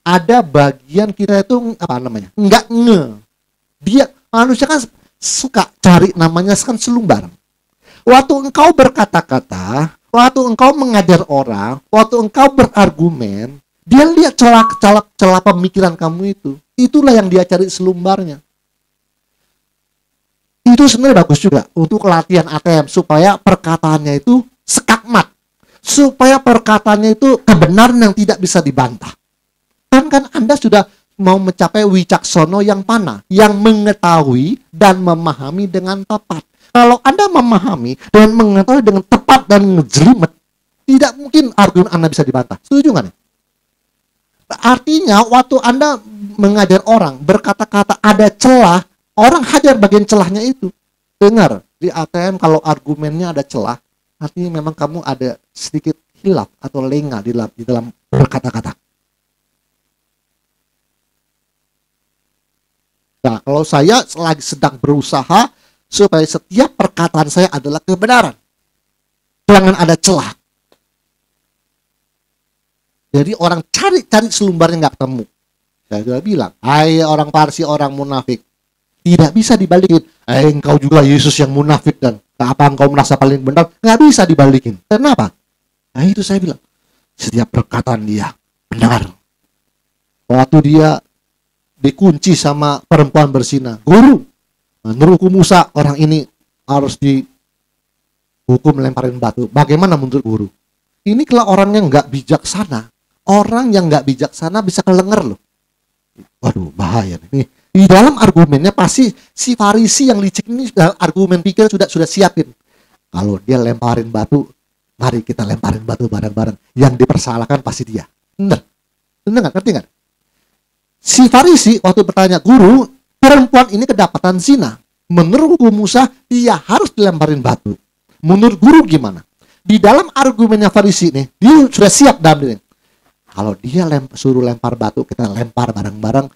ada bagian kita itu nggak Dia manusia kan suka cari namanya kan selumbar. Waktu engkau berkata-kata, waktu engkau mengajar orang, waktu engkau berargumen, dia lihat celah pemikiran kamu itu. Itulah yang dia cari selumbarnya. Itu sebenarnya bagus juga untuk latihan ATM supaya perkataannya itu sekakmat, supaya perkataannya itu kebenaran yang tidak bisa dibantah. Kan Anda sudah mau mencapai wicaksono yang panah, yang mengetahui dan memahami dengan tepat. Kalau Anda memahami dan mengetahui dengan tepat dan ngejelimet, tidak mungkin argumen Anda bisa dibantah. Setuju nggak nih? Artinya waktu Anda mengajar orang berkata-kata ada celah, orang hajar bagian celahnya itu. Dengar, di ATM kalau argumennya ada celah, artinya memang kamu ada sedikit hilaf atau lengah di dalam berkata-kata. Nah, kalau saya lagi sedang berusaha supaya setiap perkataan saya adalah kebenaran, jangan ada celah. Jadi orang cari selumbarnya nggak ketemu. Saya sudah bilang, hai orang Parsi, orang munafik, tidak bisa dibalikin. Engkau juga Yesus yang munafik dan apa engkau merasa paling benar? Nggak bisa dibalikin. Kenapa? Nah itu saya bilang, setiap perkataan dia benar. Waktu dia dikunci sama perempuan berzina, guru, menurut hukum Musa orang ini harus dihukum lemparin batu. Bagaimana menurut guru? Ini kalau orang yang nggak bijaksana. Orang yang nggak bijaksana bisa kelenger loh. Waduh, bahaya nih. Di dalam argumennya pasti si Farisi yang licik ini argumen pikir sudah siapin. Kalau dia lemparin batu, mari kita lemparin batu bareng-bareng. Yang dipersalahkan pasti dia. Bener nggak? Ngerti nggak? Si Farisi waktu bertanya, guru, perempuan ini kedapatan zina. Menurut hukum Musa, dia harus dilemparin batu. Menurut guru gimana? Di dalam argumennya Farisi nih, dia sudah siap dalam diri. Kalau dia suruh lempar batu, kita lempar bareng-bareng,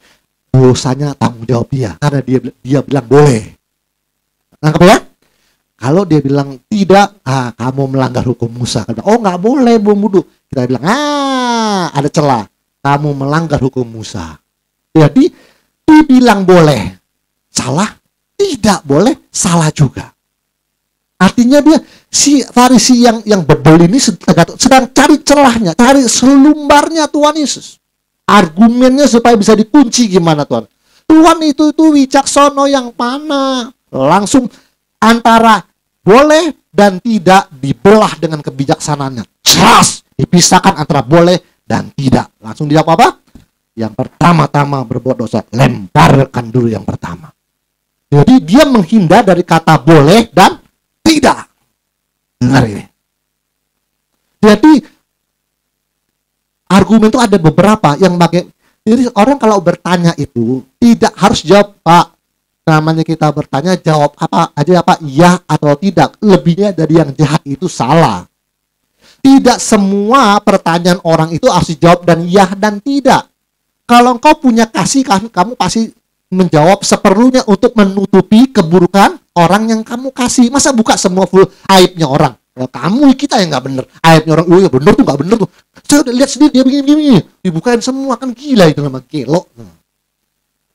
dosanya tanggung jawab dia. Karena dia bilang boleh. Nangkep ya? Kalau dia bilang tidak, kamu melanggar hukum Musa. Oh nggak boleh membunuh. Kita bilang, ada celah. Kamu melanggar hukum Musa. Jadi, dibilang boleh, salah. Tidak boleh, salah juga. Artinya dia, si Farisi yang bebel ini sedang cari celahnya, cari selumbarnya Tuhan Yesus. Argumennya supaya bisa dikunci gimana Tuhan. Tuhan itu wicaksono yang panah. Langsung antara boleh dan tidak dibelah dengan kebijaksanaannya. Jelas dipisahkan antara boleh dan tidak. Langsung dijawab apa? Yang pertama-tama berbuat dosa, lemparkan dulu yang pertama. Jadi dia menghindar dari kata boleh dan tidak. Dengar ini. Jadi argumen itu ada beberapa yang jadi orang kalau bertanya itu tidak harus jawab Pak. Namanya kita bertanya jawab apa aja Pak, ya atau tidak. Lebihnya dari yang jahat itu salah. Tidak semua pertanyaan orang itu harus dijawab dan ya dan tidak. Kalau engkau punya kasih, kamu pasti menjawab seperlunya untuk menutupi keburukan orang yang kamu kasih. Masa buka semua full aibnya orang? Ya, kita yang nggak bener. Aibnya orang, oh ya bener tuh nggak bener tuh. Saya udah lihat sendiri dia begini. Dibukain semua, kan gila itu nama kelo.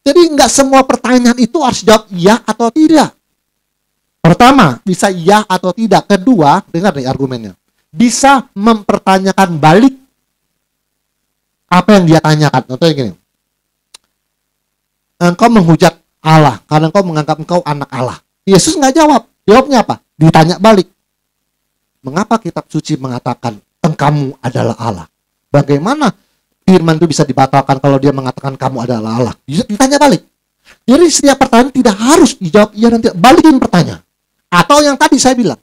Jadi nggak semua pertanyaan itu harus jawab ya atau tidak. Pertama, bisa ya atau tidak. Kedua, dengar nih argumennya. Bisa mempertanyakan balik apa yang dia tanyakan. Contohnya gini. Engkau menghujat Allah, karena engkau menganggap engkau anak Allah. Yesus nggak jawab. Jawabnya apa? Ditanya balik. Mengapa kitab suci mengatakan engkau adalah Allah? Bagaimana firman itu bisa dibatalkan kalau dia mengatakan kamu adalah Allah? Ditanya balik. Jadi setiap pertanyaan tidak harus dijawab iya dan tidak. Balikin pertanyaan. Atau yang tadi saya bilang,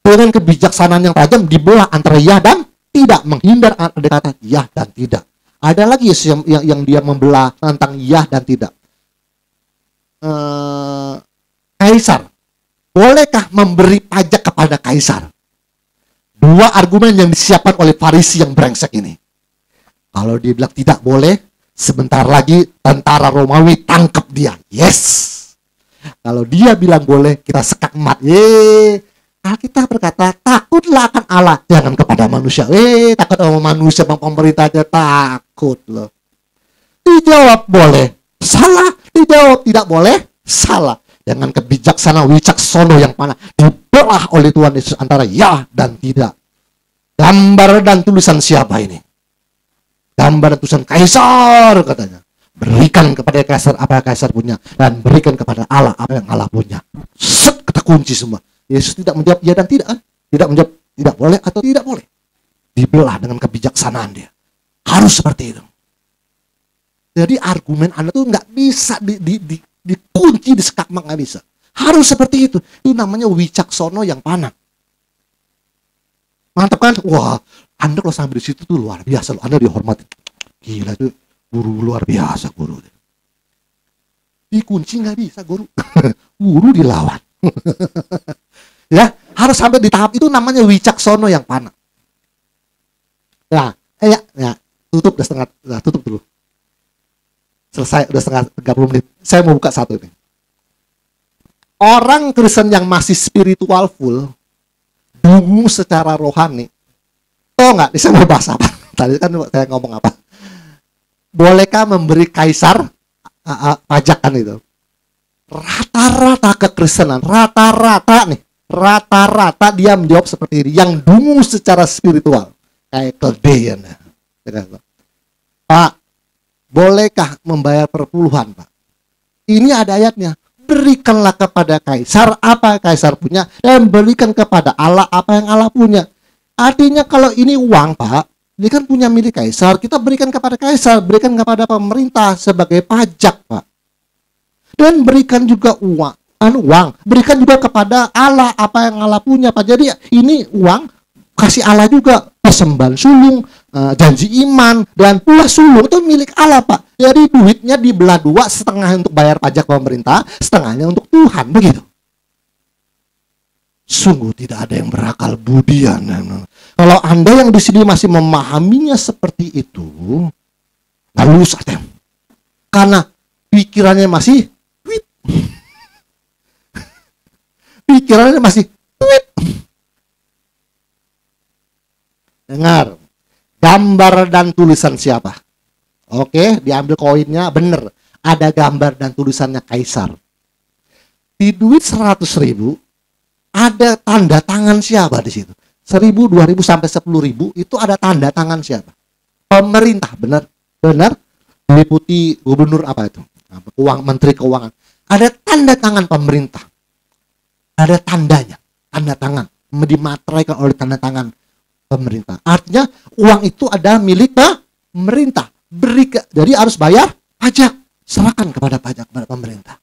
dengan kebijaksanaan yang tajam dibelah antara ya dan tidak, menghindar ada kata ya dan tidak. Ada lagi yang dia membelah tentang ya dan tidak. Kaisar, bolehkah memberi pajak kepada kaisar? Dua argumen yang disiapkan oleh Farisi yang brengsek ini. Kalau dia bilang tidak boleh, sebentar lagi tentara Romawi tangkap dia. Yes. Kalau dia bilang boleh, kita sekak mat. Alkitab berkata, takutlah akan Allah, jangan kepada manusia. Takut sama manusia, bang pemerintah aja takut loh. Dijawab boleh, salah. Dijawab tidak boleh, salah. Dengan kebijaksanaan wicaksono yang mana dibelah oleh Tuhan Yesus antara ya dan tidak. Gambar dan tulisan siapa ini? Gambar dan tulisan kaisar katanya. Berikan kepada kaisar apa yang kaisar punya, dan berikan kepada Allah apa yang Allah punya. Set, kita kunci semua. Yesus tidak menjawab ya dan tidak kan? Tidak menjawab tidak boleh atau tidak boleh. Dibelah dengan kebijaksanaan dia. Harus seperti itu. Jadi argumen Anda tuh nggak bisa dikunci, disekakmak, nggak bisa. Harus seperti itu. Itu namanya wicaksono yang panah. Mantap kan? Wah, Anda kalau sampai di situ tuh luar biasa loh. Anda dihormati. Gila itu guru luar biasa guru. Dikunci nggak bisa guru. Guru dilawan. Ya, harus sampai di tahap itu namanya wicaksono yang panah. Ya, tutup udah setengah, tutup dulu. Selesai udah setengah 30 menit. Saya mau buka satu ini. Orang Kristen yang masih spiritual full, dungu secara rohani. Tahu nggak? Saya mau bahas apa? Tadi kan saya ngomong apa? Bolehkah memberi kaisar pajak kan itu? Rata-rata kekristenan, rata-rata dia menjawab seperti ini. Yang dungu secara spiritual, kayak kedean. Pak, bolehkah membayar perpuluhan, Pak? Ini ada ayatnya. Berikanlah kepada kaisar apa yang kaisar punya, dan berikan kepada Allah apa yang Allah punya. Artinya kalau ini uang, Pak, ini kan punya milik kaisar, kita berikan kepada kaisar, berikan kepada pemerintah sebagai pajak, Pak. Dan berikan juga uang, berikan juga kepada Allah apa yang Allah punya, Pak. Jadi ini uang kasih Allah juga, persembahan sulung, janji iman, dan pula sulung itu milik Allah, Pak. Jadi duitnya dibelah dua, setengah untuk bayar pajak pemerintah, setengahnya untuk Tuhan, begitu. Sungguh tidak ada yang berakal budi. Kalau Anda yang di sini masih memahaminya seperti itu, nggak lulus ATM. Karena pikirannya masih tweet. Dengar, gambar dan tulisan siapa? Oke, diambil koinnya, bener. Ada gambar dan tulisannya kaisar. Di duit 100.000 ada tanda tangan siapa di situ? 1.000, 2.000 sampai 10.000 itu ada tanda tangan siapa? Pemerintah, benar. Deputi gubernur apa itu? Menteri keuangan. Ada tanda tangan pemerintah. Ada tandanya, tanda tangan, dimateraikan oleh tanda tangan pemerintah. Artinya uang itu ada milik pemerintah. Jadi harus bayar pajak. Serahkan kepada pemerintah.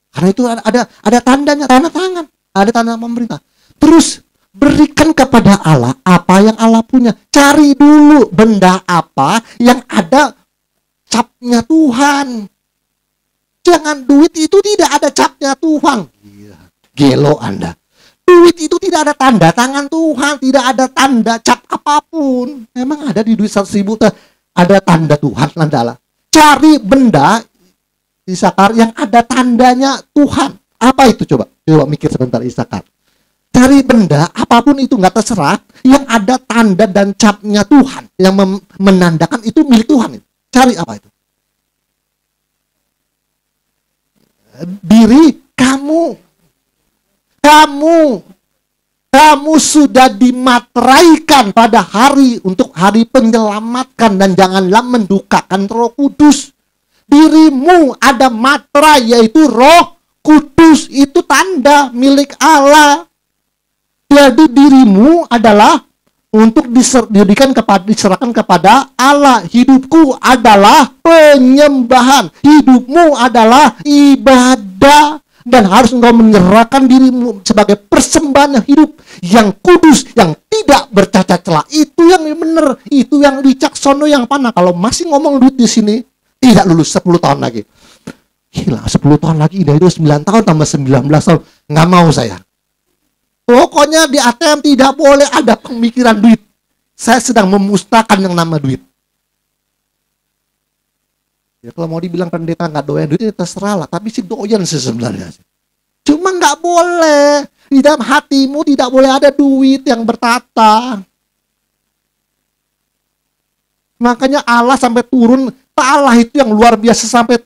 Karena itu ada tandanya, tanda tangan, ada tanda pemerintah. Terus berikan kepada Allah apa yang Allah punya. Cari dulu benda apa yang ada capnya Tuhan. Jangan duit itu tidak ada capnya Tuhan. Gelo Anda. Duit itu tidak ada tanda tangan Tuhan, tidak ada tanda cap apapun. Memang ada di duit 100.000 ada tanda Tuhan, tanda Allah. Cari benda Isakar yang ada tandanya Tuhan. Apa itu coba? Coba mikir sebentar Isakar. Cari benda apapun itu, nggak terserah, yang ada tanda dan capnya Tuhan, yang menandakan itu milik Tuhan. Cari apa itu? Diri kamu sudah dimateraikan pada hari untuk hari penyelamatkan, dan janganlah mendukakan Roh Kudus. Dirimu ada materai, yaitu Roh Kudus. Itu tanda milik Allah. Jadi dirimu adalah untuk diserahkan kepada Allah. Hidupku adalah penyembahan. Hidupmu adalah ibadah. Dan harus engkau menyerahkan dirimu sebagai persembahan yang hidup, yang kudus, yang tidak bercacat celah. Itu yang benar, itu yang wicaksono, yang panah. Kalau masih ngomong duit di sini, tidak lulus 10 tahun lagi. Gila, 10 tahun lagi, itu 9 tahun tambah 19 tahun. Nggak mau saya. Pokoknya di ATM tidak boleh ada pemikiran duit. Saya sedang memusnahkan yang nama duit. Ya kalau mau dibilang pendeta nggak doyan duit, ya terserah lah. Tapi sih doyan sih sebenarnya. Cuma nggak boleh. Di dalam hatimu tidak boleh ada duit yang bertata. Makanya Allah sampai turun. Allah itu yang luar biasa sampai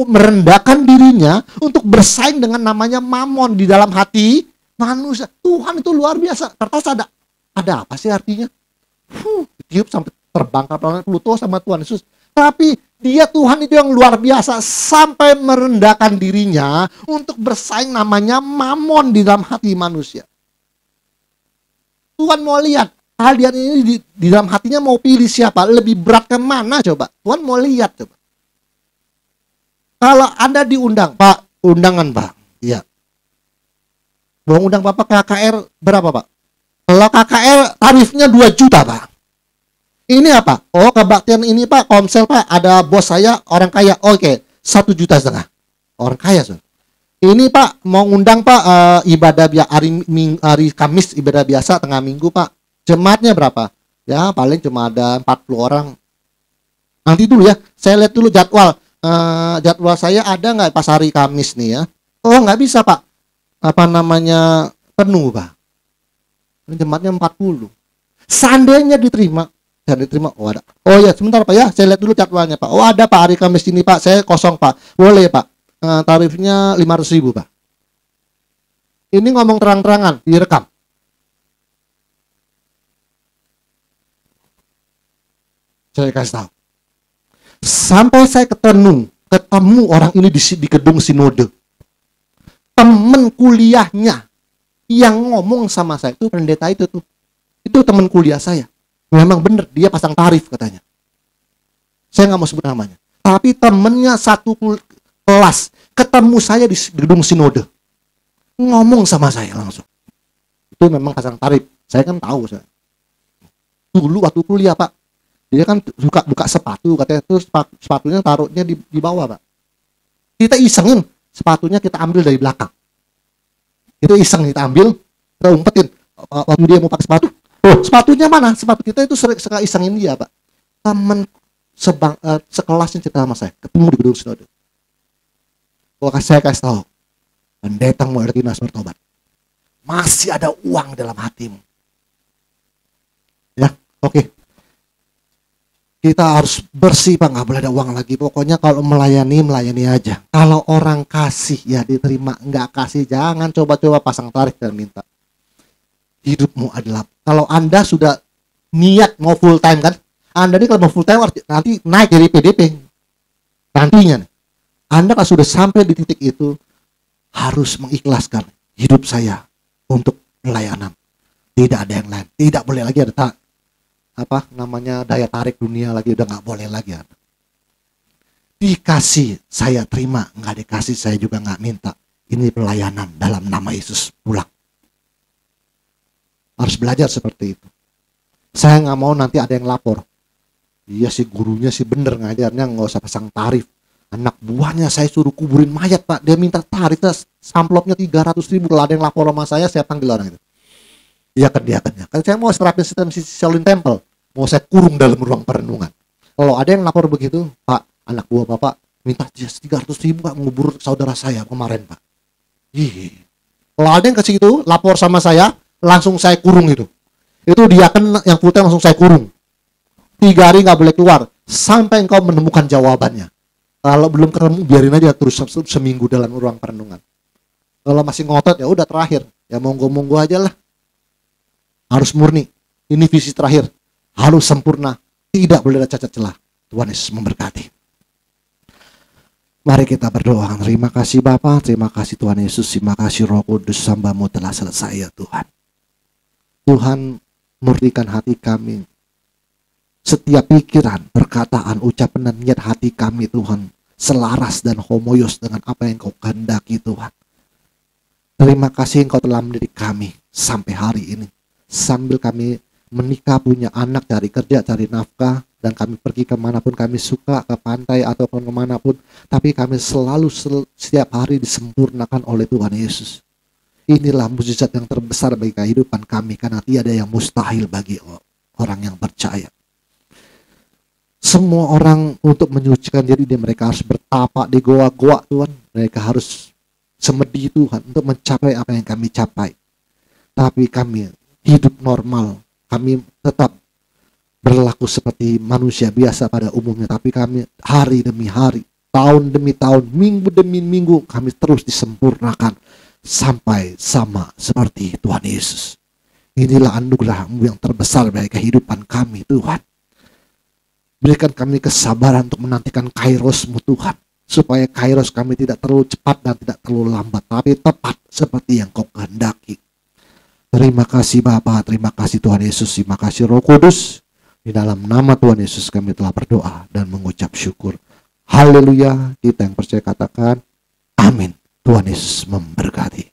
merendahkan dirinya untuk bersaing dengan namanya mamon di dalam hati manusia. Tuhan itu luar biasa. Kertas ada apa sih artinya? Tiup sampai terbang ke planet Pluto sama Tuhan Yesus. Tapi dia Tuhan itu yang luar biasa sampai merendahkan dirinya untuk bersaing namanya mamon di dalam hati manusia. Tuhan mau lihat kalian ini di dalam hatinya mau pilih siapa, lebih berat ke mana coba. Tuhan mau lihat coba. Kalau Anda diundang, Pak, undangan Pak, iya. Mau undang Bapak KKR berapa Pak? Kalau KKR tarifnya 2 juta Pak. Ini apa? Oh, kebaktian ini Pak, Komsel Pak, ada bos saya orang kaya. Oke, 1,5 juta. Orang kaya, so. Ini Pak, mau ngundang Pak ibadah hari Kamis ibadah biasa tengah minggu Pak. Jemaatnya berapa? Ya, paling cuma ada 40 orang. Nanti dulu ya, saya lihat dulu jadwal. Jadwal saya ada nggak pas hari Kamis nih ya? Oh, nggak bisa Pak. Apa namanya? Penuh Pak. Ini jemaatnya 40. Seandainya diterima. Oh ada. Oh ya sebentar Pak ya, saya lihat dulu jadwalnya Pak. Oh ada Pak hari Kamis ini Pak, saya kosong Pak. Boleh Pak. Tarifnya 500.000 Pak. Ini ngomong terang-terangan, direkam. Saya kasih tahu. Sampai saya ketemu orang ini di gedung sinode. Temen kuliahnya yang ngomong sama saya itu pendeta itu tuh. Itu teman kuliah saya. Memang benar, dia pasang tarif katanya. Saya nggak mau sebut namanya. Tapi temennya satu kelas. Ketemu saya di gedung sinode. Ngomong sama saya langsung. Itu memang pasang tarif. Saya kan tahu. Saya. Dulu waktu kuliah Pak. Dia kan suka buka sepatu. Katanya itu sepatunya taruhnya di bawah Pak. Kita isengin. Sepatunya kita ambil dari belakang. Itu iseng kita ambil. Kita umpetin. Waktu dia mau pakai sepatu. Oh, sepatunya mana? Sepatu kita itu suka isengin dia, Pak. Teman sekelasnya cerita sama saya, ketemu di gedung sinode. Saya kasih tahu, pendeta mau Ertinas bertobat. Masih ada uang dalam hatimu. Ya, oke. Kita harus bersih, Pak. Nggak boleh ada uang lagi. Pokoknya kalau melayani aja. Kalau orang kasih, ya diterima. Nggak kasih, jangan coba-coba pasang tarif dan minta. Hidupmu adalah, kalau Anda sudah niat mau full time kan, Anda ini kalau mau full time nanti naik dari PDP nantinya. Anda kalau sudah sampai di titik itu harus mengikhlaskan hidup saya untuk pelayanan. Tidak ada yang lain, tidak boleh lagi ada daya tarik dunia lagi, udah nggak boleh lagi ada. Dikasih saya terima, nggak dikasih saya juga nggak minta. Ini pelayanan dalam nama Yesus, pulang. Harus belajar seperti itu. Saya nggak mau nanti ada yang lapor. Iya sih gurunya sih bener ngajarnya, nggak usah pasang tarif. Anak buahnya saya suruh kuburin mayat Pak. Dia minta tarif, amplopnya 300.000. Kalau ada yang lapor sama saya panggil orang itu. Iya kan dia kan. Kan saya mau terapin sistem Shaolin Temple. Mau saya kurung dalam ruang perenungan. Kalau ada yang lapor begitu, Pak, anak buah Bapak minta 300.000 Pak ngubur saudara saya kemarin Pak. Kalau ada yang ke situ lapor sama saya, langsung saya kurung itu. Itu dia kan yang full time langsung saya kurung. 3 hari nggak boleh keluar sampai engkau menemukan jawabannya. Kalau belum ketemu biarin aja terus seminggu dalam ruang perenungan. Kalau masih ngotot ya udah terakhir. Ya monggo aja lah. Harus murni. Ini visi terakhir. Harus sempurna. Tidak boleh ada cacat celah. Tuhan Yesus memberkati. Mari kita berdoa. Terima kasih Bapa, terima kasih Tuhan Yesus, terima kasih Roh Kudus, hamba-Mu telah selesai ya Tuhan. Tuhan, murnikan hati kami. Setiap pikiran, perkataan, ucapan dan niat hati kami Tuhan, selaras dan homoyos dengan apa yang Kau kehendaki Tuhan. Terima kasih Engkau telah mendidik kami sampai hari ini. Sambil kami menikah, punya anak, cari kerja, cari nafkah, dan kami pergi kemanapun kami suka, ke pantai ataupun kemanapun, tapi kami selalu setiap hari disempurnakan oleh Tuhan Yesus. Inilah mukjizat yang terbesar bagi kehidupan kami, karena tiada yang mustahil bagi orang yang percaya. Semua orang untuk menyucikan diri mereka harus bertapa di goa-goa Tuhan. Mereka harus semedi Tuhan untuk mencapai apa yang kami capai. Tapi kami hidup normal, kami tetap berlaku seperti manusia biasa pada umumnya, tapi kami hari demi hari, tahun demi tahun, minggu demi minggu, kami terus disempurnakan sampai sama seperti Tuhan Yesus. Inilah anugerah-Mu yang terbesar bagi kehidupan kami Tuhan. Berikan kami kesabaran untuk menantikan Kairos-Mu Tuhan, supaya Kairos kami tidak terlalu cepat dan tidak terlalu lambat, tapi tepat seperti yang Kau kehendaki. Terima kasih Bapa, terima kasih Tuhan Yesus, terima kasih Roh Kudus. Di dalam nama Tuhan Yesus kami telah berdoa dan mengucap syukur. Haleluya. Kita yang percaya katakan amin. Tuhan Yesus memberkati.